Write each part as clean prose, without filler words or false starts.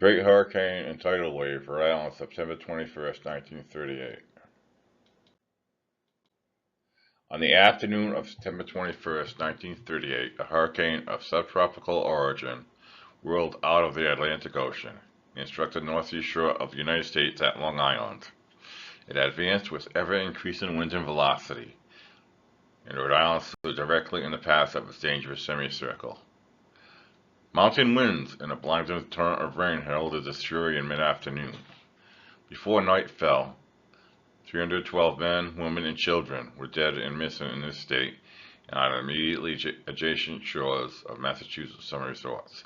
Great Hurricane and Tidal Wave, Rhode Island, September 21st, 1938. On the afternoon of September 21st, 1938, a hurricane of subtropical origin whirled out of the Atlantic Ocean and struck the northeast shore of the United States at Long Island. It advanced with ever-increasing wind and velocity, and Rhode Island stood directly in the path of its dangerous semicircle. Mountain winds and a blinding torrent of rain heralded this fury in mid-afternoon. Before night fell, 312 men, women, and children were dead and missing in this state and on immediately adjacent shores of Massachusetts summer resorts.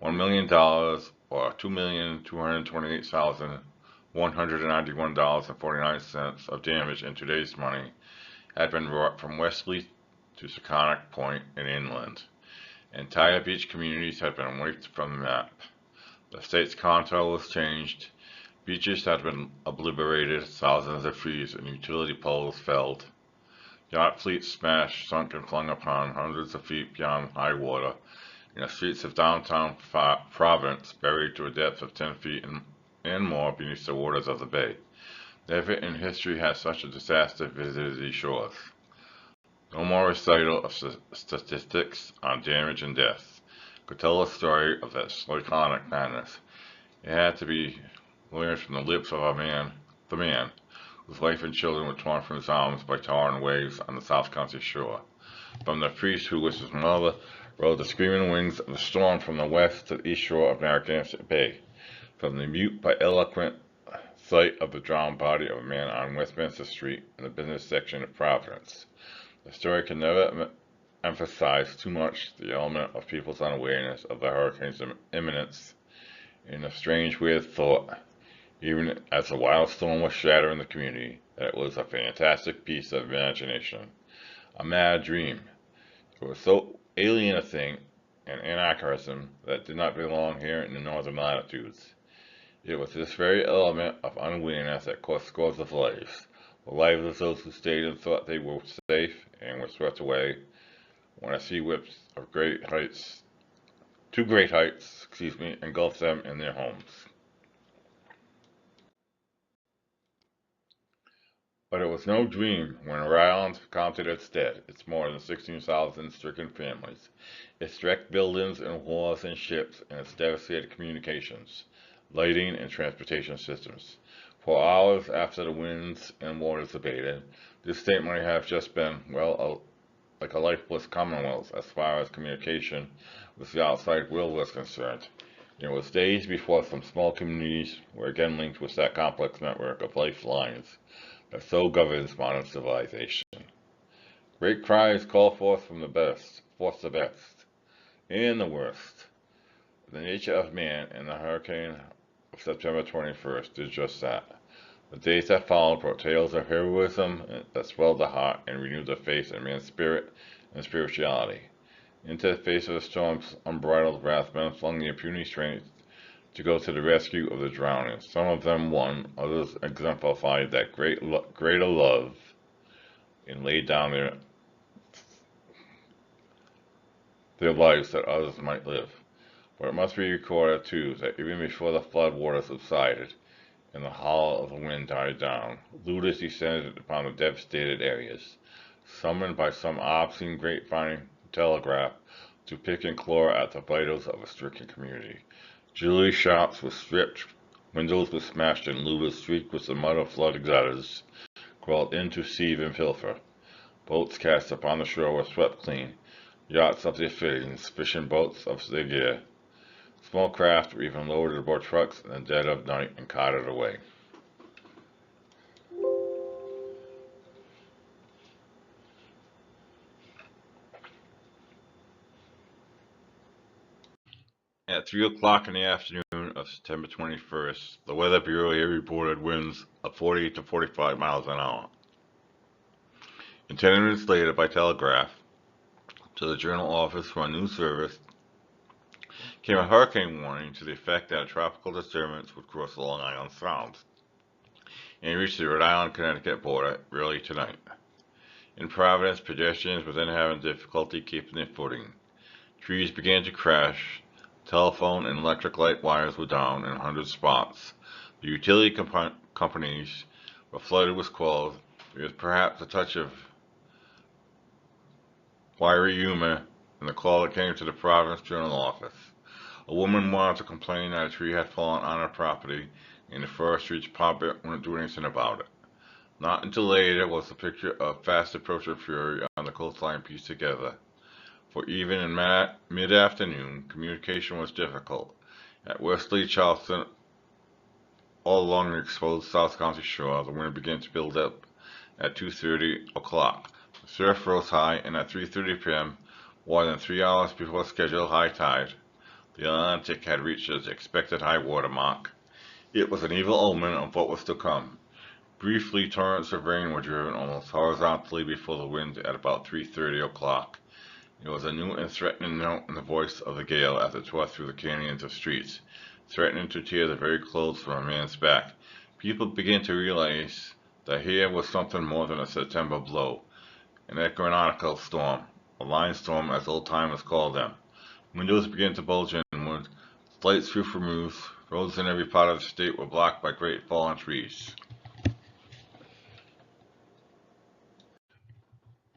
$1 million, or $2,228,191.49 of damage in today's money, had been wrought from Wesley to Seconic Point and inland. Entire beach communities had been wiped from the map. The state's contour was changed. Beaches had been obliterated, thousands of trees and utility poles felled. Yacht fleets smashed, sunk, and flung upon hundreds of feet beyond high water, and the streets of downtown Providence buried to a depth of 10 feet and more beneath the waters of the bay. Never in history has such a disaster visited these shores. No more recital of statistics on damage and death could tell the story of that cyclonic madness. It had to be learned from the lips of the man, whose wife and children were torn from his arms by towering waves on the South Country shore. From the priest who was his mother rode the screaming wings of the storm from the west to the east shore of Narragansett Bay. From the mute but eloquent sight of the drowned body of a man on Westminster Street in the business section of Providence. The story can never emphasize too much the element of people's unawareness of the hurricane's imminence and the strange weird thought, even as the wild storm was shattering the community, that it was a fantastic piece of imagination, a mad dream. It was so alien a thing, an anachronism that did not belong here in the northern latitudes. It was this very element of unawareness that cost scores of lives, the lives of those who stayed and thought they were safe and were swept away when a sea whip of two great heights, engulfed them in their homes. But it was no dream when Rhode Island counted its dead, its more than 16,000 stricken families, its wrecked buildings and wharves and ships, and its devastated communications, lighting, and transportation systems. For hours after the winds and waters abated, this state might have just been, like a lifeless commonwealth as far as communication with the outside world was concerned. It was days before some small communities were again linked with that complex network of lifelines that so governs modern civilization. Great cries call forth the best, and the worst. The nature of man and the hurricane of September 21st did just that. The days that followed brought tales of heroism that swelled the heart and renewed the faith in man's spirit and spirituality. Into the face of the storm's unbridled wrath, men flung their puny strength to go to the rescue of the drowning. Some of them won, others exemplified that greater love and laid down their lives that others might live. But it must be recorded, too, that even before the flood waters subsided and the howl of the wind died down, looters descended upon the devastated areas, summoned by some obscene grapevine telegraph to pick and claw at the vitals of a stricken community. Jewelry shops were stripped, windows were smashed, and looters, streaked with the mud of flooded gutters, crawled in to sieve and pilfer. Boats cast upon the shore were swept clean, yachts of their fittings, fishing boats of their gear. Small craft were even lowered aboard trucks in the dead of night and carted away. At 3 o'clock in the afternoon of September 21st, the Weather Bureau here reported winds of 40 to 45 miles an hour. And 10 minutes later, by telegraph to the Journal office for a news service, came a hurricane warning to the effect that a tropical disturbance would cross the Long Island Sound and reach the Rhode Island-Connecticut border early tonight. In Providence, pedestrians were then having difficulty keeping their footing. Trees began to crash, Telephone and electric light wires were down in 100 spots. The utility companies were flooded with calls. There was perhaps a touch of wiry humor in the call that came to the Providence Journal office. A woman wanted to complain that a tree had fallen on her property, and the forestry department wouldn't do anything about it. Not until later was the picture of fast approaching fury on the coastline pieced together. For even in mid-afternoon, communication was difficult. At Wesley Charleston, all along the exposed South County shore, the wind began to build up at 2:30 o'clock. The surf rose high, and at 3:30 p.m., more than 3 hours before scheduled high tide, the Atlantic had reached its expected high water mark. It was an evil omen of what was to come. Briefly, torrents of rain were driven almost horizontally before the wind at about 3:30 o'clock. It was a new and threatening note in the voice of the gale as it tore through the canyons of streets, threatening to tear the very clothes from a man's back. People began to realize that here was something more than a September blow, an equinoctial storm, a line storm as old-timers called them. Windows began to bulge inward, lights flew from roofs, roads in every part of the state were blocked by great fallen trees.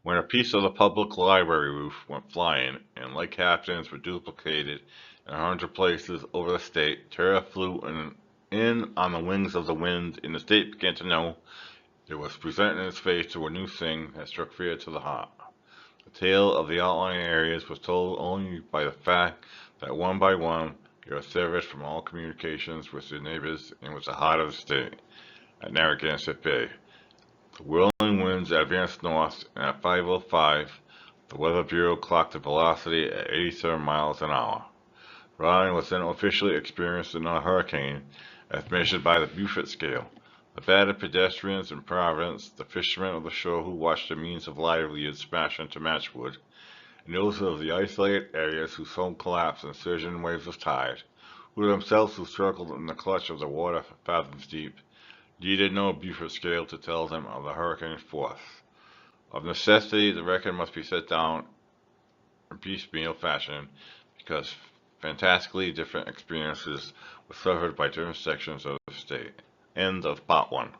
When a piece of the public library roof went flying, and like happenings were duplicated in 100 places over the state, terror flew in on the wings of the wind, and the state began to know it was presenting its face to a new thing that struck fear to the heart. The tale of the outlying areas was told only by the fact that one by one they were severed from all communications with their neighbors and with the heart of the state, at Narragansett Bay. The whirling winds advanced north, and at 5:05, the Weather Bureau clocked the velocity at 87 miles an hour. Rhode was then officially experiencing a hurricane, as measured by the Beaufort scale. The battered pedestrians in Providence, the fishermen of the shore who watched their means of livelihood smash into matchwood, and those of the isolated areas whose home collapsed in surging waves of tide, who themselves struggled in the clutch of the water fathoms deep, needed no Beaufort scale to tell them of the hurricane's force. Of necessity, the record must be set down in piecemeal fashion, because fantastically different experiences were suffered by different sections of the state. End of Part 1.